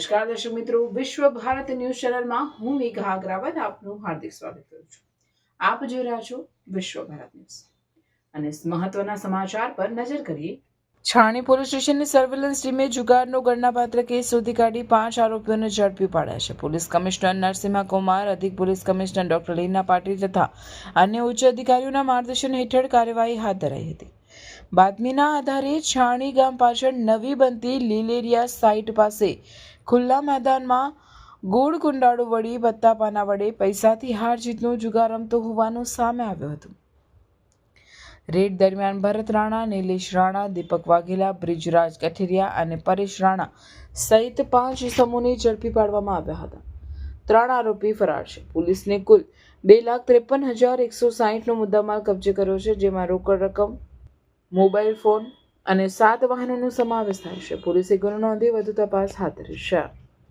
નમસ્કાર દર્શક મિત્રો, વિશ્વ ભારત ન્યૂઝ ચેનલમાં હું મેઘા અગ્રવાલ આપનું હાર્દિક સ્વાગત કરું છું. આપ જોઈ રહ્યા છો વિશ્વ ભારત ન્યૂઝ અને મહત્વના સમાચાર પર નજર કરીએ. છાણી પોલીસ સ્ટેશનની સર્વેલન્સ ટીમે જુગારનો ગણનાપાત્ર કેસ શોધી કાઢી 5 આરોપીઓને ઝડપી પાડ્યા છે. પોલીસ કમિશનર નરસિંહા કુમાર, અધિક પોલીસ કમિશનર ડોક્ટર લીના પાટીલ તથા અન્ય ઉચ્ચ અધિકારીઓના માર્ગદર્શન હેઠળ કાર્યવાહી હાથ ધરાઈ હતી. બાતમીના આધારે છાણી ગામ પાછળ નવી બનતી લીલેરિયા સાઇટ પાસે ખુલ્લા મેદાનમાં ગોળ કુંડાળો વળી પત્તા પાના વડે પૈસાથી હાર જીતનો જુગાર રમતો હોવાનું સામે આવ્યું હતું. રેડ દરમિયાન ભરત રાણા, નિલેશ રાણા, દીપક વાઘેલા, બ્રિજરાજ કઠેરિયા અને પરેશ રાણા સહિત 5 ઇસમોને ઝડપી પાડવામાં આવ્યા હતા. 3 આરોપી ફરાર છે. પોલીસને કુલ 2,53,160નો મુદ્દામાલ કબજે કર્યો છે, જેમાં રોકડ રકમ, મોબાઈલ ફોન અને 7 વાહનોનો સમાવેશ થાય છે. પોલીસે ગુનો નોંધી વધુ તપાસ હાથ ધરી છે.